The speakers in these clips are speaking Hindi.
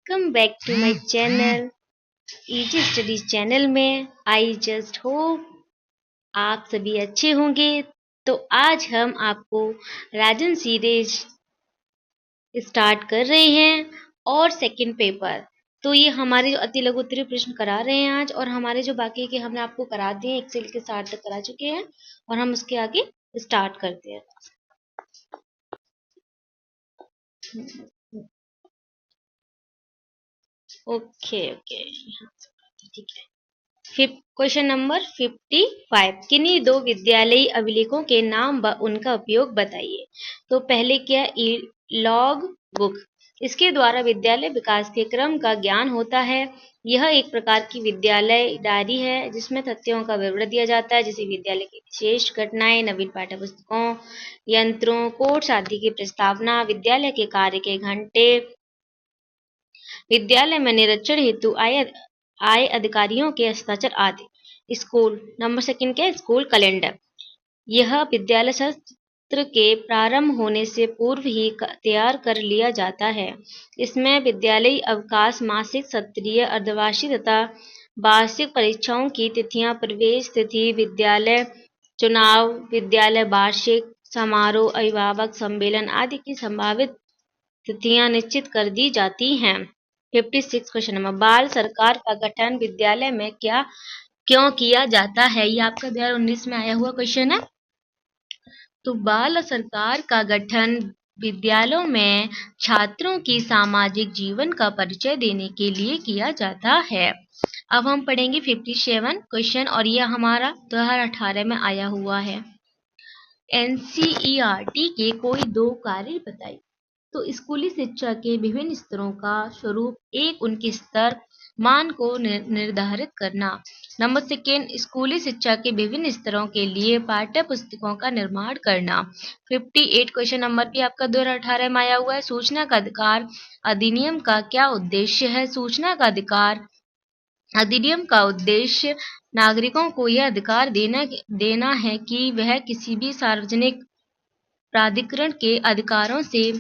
Welcome back to my channel easy studies channel में। आई जस्ट होप आप सभी अच्छे होंगे। तो आज हम आपको राजन सीरीज स्टार्ट कर रहे हैं और सेकंड पेपर। तो ये हमारे जो अति लघु उत्तरीय प्रश्न करा रहे हैं आज, और हमारे जो बाकी के हमने आपको करा दिए, एक्सेल के 60 तक करा चुके हैं और हम उसके आगे स्टार्ट करते हैं। ओके ओके, ठीक है। क्वेश्चन नंबर 55, किन्हीं दो विद्यालयी अभिलेखों के नाम व उनका उपयोग बताइए। तो पहले क्या, लॉग बुक। इसके द्वारा विद्यालय विकास के क्रम का ज्ञान होता है। यह एक प्रकार की विद्यालय डायरी है जिसमें तथ्यों का विवरण दिया जाता है, जैसे विद्यालय की विशेष घटनाएं, नवीन पाठ्य पुस्तकों, यंत्रों, कोर्स आदि की प्रस्तावना, विद्यालय के कार्य के घंटे, विद्यालय में निरीक्षण हेतु आए अधिकारियों के हस्ताक्षर आदि। स्कूल नंबर सेकंड क्या, स्कूल कैलेंडर। यह विद्यालय सत्र के प्रारंभ होने से पूर्व ही तैयार कर लिया जाता है। इसमें विद्यालयी अवकाश, मासिक, सत्रीय, अर्धवार्षिक तथा वार्षिक परीक्षाओं की तिथियां, प्रवेश तिथि, विद्यालय चुनाव, विद्यालय वार्षिक समारोह, अभिभावक सम्मेलन आदि की संभावित तिथियां निश्चित कर दी जाती हैं। 56 क्वेश्चन नंबर, बाल सरकार का गठन विद्यालय में क्यों किया जाता है। ये आपका 2019 में आया हुआ क्वेश्चन है। तो बाल सरकार का गठन विद्यालयों में छात्रों की सामाजिक जीवन का परिचय देने के लिए किया जाता है। अब हम पढ़ेंगे 57 क्वेश्चन, और यह हमारा 2018 में आया हुआ है। एनसीईआरटी के कोई दो कार्य बताइए। तो स्कूली शिक्षा के विभिन्न स्तरों का स्वरूप, एक, उनके स्तर मान को निर्धारित करना। नंबर सेकेंड, स्कूली शिक्षा के विभिन्न स्तरों के लिए पाठ्य पुस्तकों का निर्माण करना। 58 क्वेश्चन नंबर भी आपका 2018 में आया हुआ है। सूचना का अधिकार अधिनियम का क्या उद्देश्य है। सूचना का अधिकार अधिनियम का उद्देश्य नागरिकों को यह अधिकार देना है कि वह किसी भी सार्वजनिक प्राधिकरण के अधिकारों से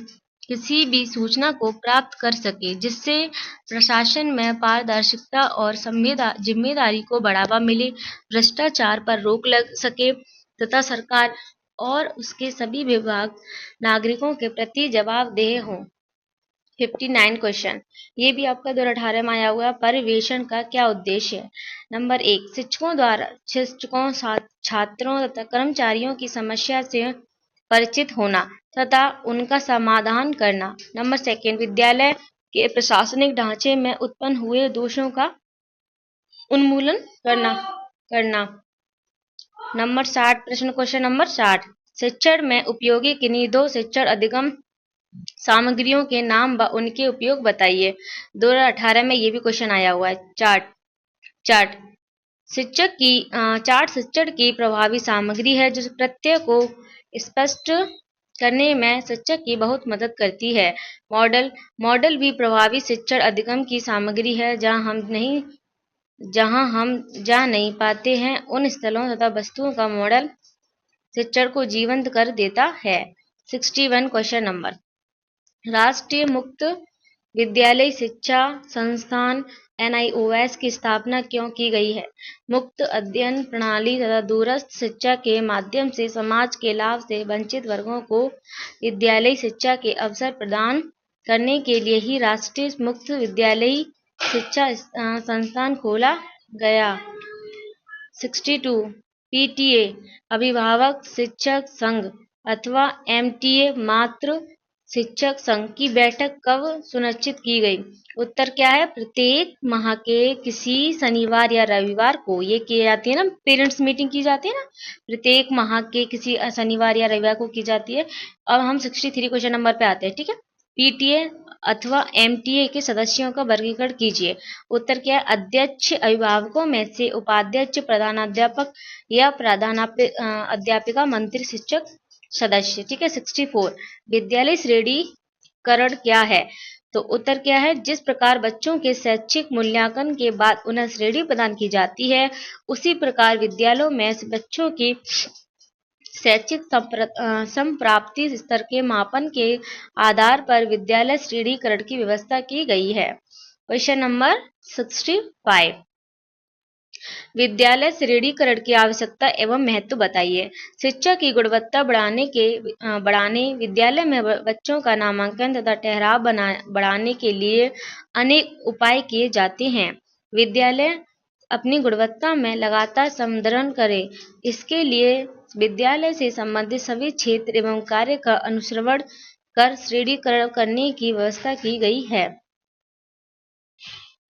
किसी भी सूचना को प्राप्त कर सके, जिससे प्रशासन में पारदर्शिता और जिम्मेदारी को बढ़ावा मिले, भ्रष्टाचार पर रोक लग सके तथा सरकार और उसके सभी विभाग नागरिकों के प्रति जवाबदेह हों। 59 क्वेश्चन, ये भी आपका 2018 में आया हुआ है। परिवेशन का क्या उद्देश्य है। नंबर 1, शिक्षकों, छात्रों तथा कर्मचारियों की समस्या से परिचित होना तथा उनका समाधान करना। नंबर सेकेंड, विद्यालय के प्रशासनिक ढांचे में उत्पन्न हुए दोषों का उन्मूलन करना। नंबर 60 प्रश्न, क्वेश्चन नंबर 60, शिक्षण में उपयोगी किन्हीं दो शिक्षण अधिगम सामग्रियों के नाम व उनके उपयोग बताइए। 2018 में ये भी क्वेश्चन आया हुआ है। चार्ट शिक्षण की प्रभावी सामग्री है जो प्रत्यय को स्पष्ट करने में शिक्षक की बहुत मदद करती है। मॉडल भी प्रभावी शिक्षण अधिगम की सामग्री है। जहां हम जा नहीं पाते हैं उन स्थलों तथा वस्तुओं का मॉडल शिक्षण को जीवंत कर देता है। 61 क्वेश्चन नंबर, राष्ट्रीय मुक्त विद्यालय शिक्षा संस्थान NIOS की स्थापना क्यों की गई है। मुक्त अध्ययन प्रणाली तथा दूरस्थ शिक्षा के माध्यम से समाज के लाभ से वंचित वर्गों को विद्यालयी शिक्षा के अवसर प्रदान करने के लिए ही राष्ट्रीय मुक्त विद्यालयी शिक्षा संस्थान खोला गया। 62, PTA अभिभावक शिक्षक संघ अथवा MTA मात्र शिक्षक संघ की बैठक कब सुनिश्चित की गई। उत्तर क्या है, प्रत्येक माह के किसी शनिवार या रविवार को ये की जाती है ना, पेरेंट्स मीटिंग की जाती है ना, प्रत्येक माह के किसी शनिवार या रविवार को की जाती है। अब हम 63 क्वेश्चन नंबर पे आते हैं। ठीक है, PTA अथवा MTA के सदस्यों का वर्गीकरण कीजिए। उत्तर क्या है, अध्यक्ष अभिभावकों में से उपाध्यक्ष, प्रधानाध्यापक या अध्यापिका, मंत्री, शिक्षक सदस्य। ठीक है। 64, विद्यालय श्रेणीकरण क्या है। तो उत्तर क्या है, जिस प्रकार बच्चों के शैक्षिक मूल्यांकन के बाद उन्हें श्रेणी प्रदान की जाती है, उसी प्रकार विद्यालयों में बच्चों की शैक्षिक संप्राप्ति स्तर के मापन के आधार पर विद्यालय श्रेणीकरण की व्यवस्था की गई है। क्वेश्चन नंबर 65, विद्यालय श्रेणीकरण की आवश्यकता एवं महत्व बताइए। शिक्षा की गुणवत्ता बढ़ाने विद्यालय में बच्चों का नामांकन तथा ठहराव बढ़ाने के लिए अनेक उपाय किए जाते हैं। विद्यालय अपनी गुणवत्ता में लगातार संवर्धन करे, इसके लिए विद्यालय से संबंधित सभी क्षेत्र एवं कार्य का अनुश्रवण कर श्रेणीकरण करने की व्यवस्था की गई है।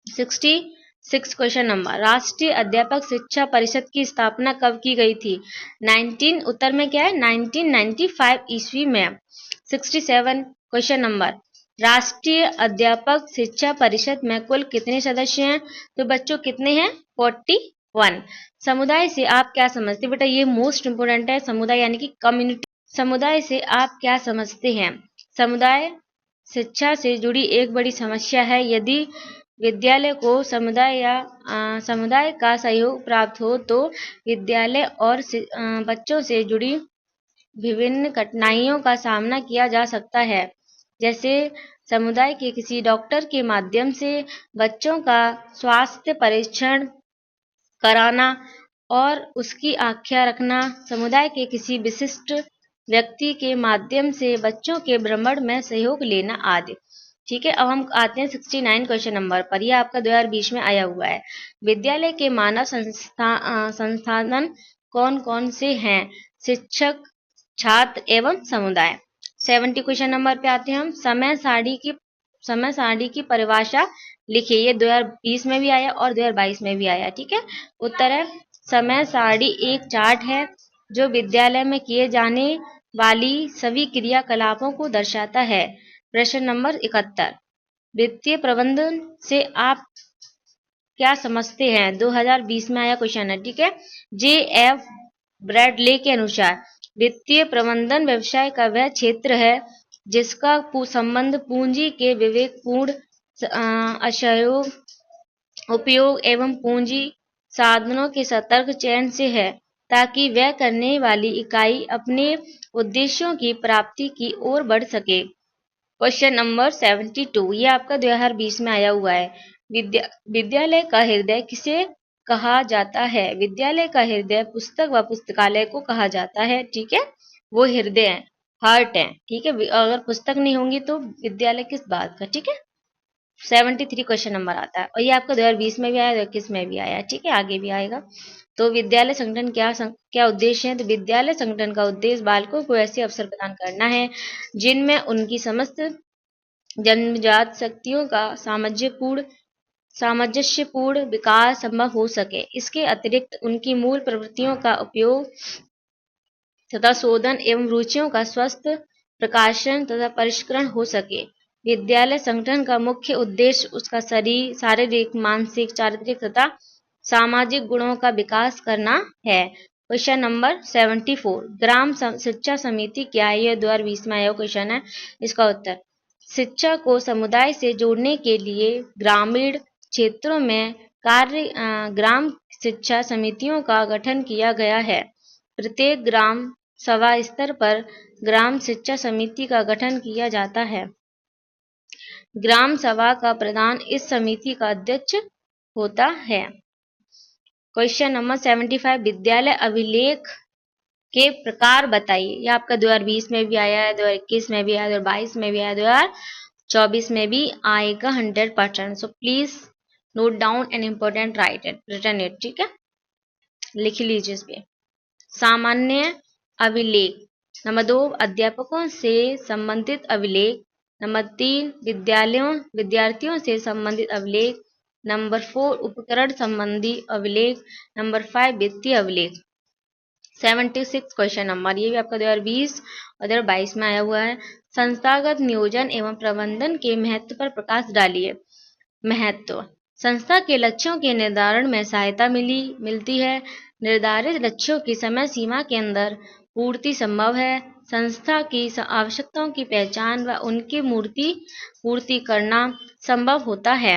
66 क्वेश्चन नंबर, राष्ट्रीय अध्यापक शिक्षा परिषद की स्थापना कब की गई थी? उत्तर में क्या है? 1995 ईस्वी में। 67 क्वेश्चन नंबर, राष्ट्रीय अध्यापक शिक्षा परिषद में कुल कितने सदस्य हैं? तो बच्चों कितने हैं? 41। समुदाय से आप क्या समझते हैं? बेटा ये मोस्ट इंपोर्टेंट है। समुदाय यानी कि कम्युनिटी। समुदाय से आप क्या समझते हैं? समुदाय शिक्षा से जुड़ी एक बड़ी समस्या है। यदि विद्यालय को समुदाय का सहयोग प्राप्त हो तो विद्यालय और बच्चों से जुड़ी विभिन्न कठिनाइयों का सामना किया जा सकता है। जैसे समुदाय के किसी डॉक्टर के माध्यम से बच्चों का स्वास्थ्य परीक्षण कराना और उसकी आख्या रखना, समुदाय के किसी विशिष्ट व्यक्ति के माध्यम से बच्चों के भ्रमण में सहयोग लेना आदि। ठीक है, अब हम आते हैं 69 क्वेश्चन नंबर पर। यह आपका 2020 में आया हुआ है। विद्यालय के मानव संसाधन कौन कौन से हैं? शिक्षक, छात्र एवं समुदाय। 70 क्वेश्चन नंबर पे आते हैं हम। समय सारणी की परिभाषा लिखिए। ये 2020 में भी आया और 2022 में भी आया। ठीक है, उत्तर है समय सारणी एक चार्ट है जो विद्यालय में किए जाने वाली सभी क्रियाकलापों को दर्शाता है। प्रश्न नंबर 71, वित्तीय प्रबंधन से आप क्या समझते हैं? 2020 में आया क्वेश्चन है। ठीक है, J.F. ब्रैडले के अनुसार वित्तीय प्रबंधन व्यवसाय का वह क्षेत्र है जिसका संबंध पूंजी के विवेकपूर्ण असहयोग उपयोग एवं पूंजी साधनों के सतर्क चयन से है, ताकि वह करने वाली इकाई अपने उद्देश्यों की प्राप्ति की ओर बढ़ सके। क्वेश्चन नंबर 72, ये आपका 2020 में आया हुआ है। विद्यालय का हृदय किसे कहा जाता है? विद्यालय का हृदय पुस्तक व पुस्तकालय को कहा जाता है। ठीक है, वो हृदय है, हार्ट है। ठीक है, अगर पुस्तक नहीं होंगी तो विद्यालय किस बात का? ठीक है, 73 क्वेश्चन नंबर आता है और ये आपका 2020 में भी आया, 2021 में भी आया। ठीक है, आगे भी आएगा। तो विद्यालय संगठन क्या उद्देश्य है? तो विद्यालय संगठन का उद्देश्य बालकों को ऐसे अवसर प्रदान करना है जिनमें उनकी समस्त जन्मजात शक्तियों का सामंजस्यपूर्ण विकास संभव हो सके। इसके अतिरिक्त उनकी मूल प्रवृत्तियों का उपयोग तथा शोधन एवं रुचियों का स्वस्थ प्रकाशन तथा परिष्करण हो सके। विद्यालय संगठन का मुख्य उद्देश्य उसका शारीरिक, मानसिक, चारित्रिक तथा सामाजिक गुणों का विकास करना है। क्वेश्चन नंबर 74, ग्राम शिक्षा समिति क्या है? यह 2020 में आया क्वेश्चन है। इसका उत्तर, शिक्षा को समुदाय से जोड़ने के लिए ग्रामीण क्षेत्रों में ग्राम शिक्षा समितियों का गठन किया गया है। प्रत्येक ग्राम सभा स्तर पर ग्राम शिक्षा समिति का गठन किया जाता है। ग्राम सभा का प्रधान इस समिति का अध्यक्ष होता है। क्वेश्चन नंबर 75, विद्यालय अभिलेख के प्रकार बताइए। यह आपका 2020 में भी आया है, 2021 में भी आया, 2022 में भी आया, 2024 में भी आएगा 100%। So please note down an important return it. ठीक है, लिख लीजिए इस पे। सामान्य अभिलेख। नंबर 2, अध्यापकों से संबंधित अभिलेख। नंबर 3, विद्यार्थियों से संबंधित अभिलेख। नंबर 4, उपकरण संबंधी अभिलेख। नंबर 5, वित्तीय अभिलेख। 76 क्वेश्चन नंबर, ये भी आपका 2020 और 2022 में आया हुआ है। संस्थागत नियोजन एवं प्रबंधन के महत्व पर प्रकाश डालिए। महत्व, संस्था के लक्ष्यों के निर्धारण में सहायता मिलती है। निर्धारित लक्ष्यों की समय सीमा के अंदर पूर्ति संभव है। संस्था की आवश्यकताओं की पहचान व उनकी पूर्ति करना संभव होता है।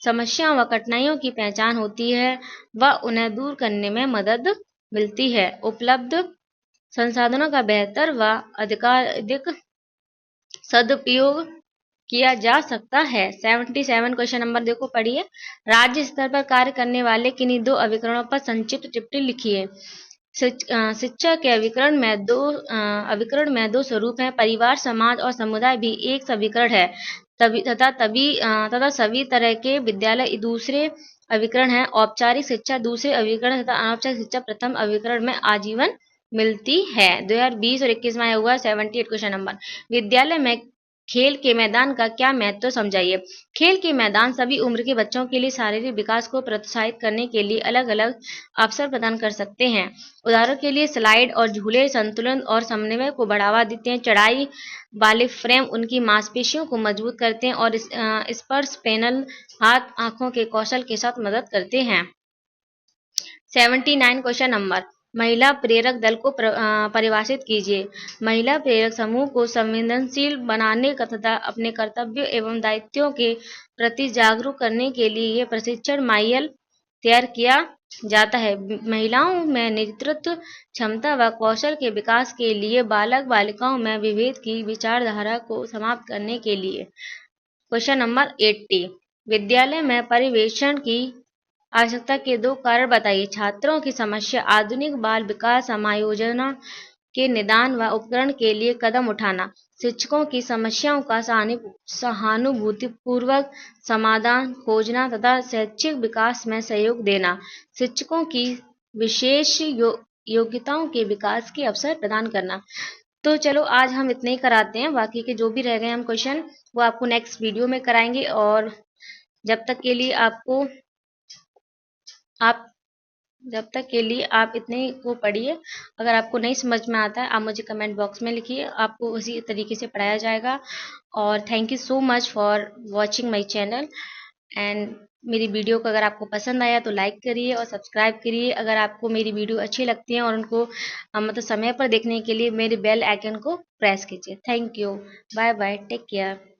समस्याओं व कठिनाइयों की पहचान होती है व उन्हें दूर करने में मदद मिलती है। उपलब्ध संसाधनों का बेहतर व अधिक सदुपयोग किया जा सकता है। 77 क्वेश्चन नंबर देखो, पढ़िए। राज्य स्तर पर कार्य करने वाले किन्हीं दो अभिकरणों पर संक्षिप्त टिप्पणी लिखिए। शिक्षा के अभिकरण में दो स्वरूप हैं, परिवार, समाज और समुदाय भी एक अभिकरण है। तथा सभी तरह के विद्यालय दूसरे अभिकरण है। औपचारिक शिक्षा दूसरे अभिकरण तथा अनौपचारिक शिक्षा प्रथम अभिकरण में आजीवन मिलती है। 2020 और 21 में आया हुआ 78 क्वेश्चन नंबर। विद्यालय में खेल के मैदान का क्या महत्व समझाइए। खेल के मैदान सभी उम्र के बच्चों के लिए शारीरिक विकास को प्रोत्साहित करने के लिए अलग अलग अवसर प्रदान कर सकते हैं। उदाहरण के लिए स्लाइड और झूले संतुलन और समन्वय को बढ़ावा देते हैं। चढ़ाई वाले फ्रेम उनकी मांसपेशियों को मजबूत करते हैं और स्पर्श पैनल हाथ आंखों के कौशल के साथ मदद करते हैं। 79 क्वेश्चन नंबर। महिला प्रेरक दल को परिभाषित कीजिए। महिला प्रेरक समूह को संवेदनशील बनाने तथा अपने कर्तव्यों एवं दायित्वों के प्रति जागरूक करने के लिए यह प्रशिक्षण माइल तैयार किया जाता है। महिलाओं में नेतृत्व क्षमता व कौशल के विकास के लिए बालक बालिकाओं में विभेद की विचारधारा को समाप्त करने के लिए। Question number 80। विद्यालय में परिवेशन की आवश्यकता के दो कारण बताइए। छात्रों की समस्या, आधुनिक बाल विकास समायोजन के निदान व उपकरण के लिए कदम उठाना। शिक्षकों की समस्याओं का सहानुभूतिपूर्वक समाधान खोजना तथा शैक्षिक विकास में सहयोग देना। शिक्षकों की विशेष योग्यताओं के विकास के अवसर प्रदान करना। तो चलो आज हम इतने ही कराते हैं, बाकी के जो भी रह गए हम क्वेश्चन वो आपको नेक्स्ट वीडियो में कराएंगे। और जब तक के लिए आप इतने को पढ़िए। अगर आपको नहीं समझ में आता है आप मुझे कमेंट बॉक्स में लिखिए, आपको उसी तरीके से पढ़ाया जाएगा। और thank you so much for watching my channel. And मेरी वीडियो को अगर आपको पसंद आया तो लाइक करिए और सब्सक्राइब करिए। अगर आपको मेरी वीडियो अच्छी लगती है और उनको मतलब समय पर देखने के लिए मेरे बेल आइकन को प्रेस कीजिए। Thank you, bye bye, take care.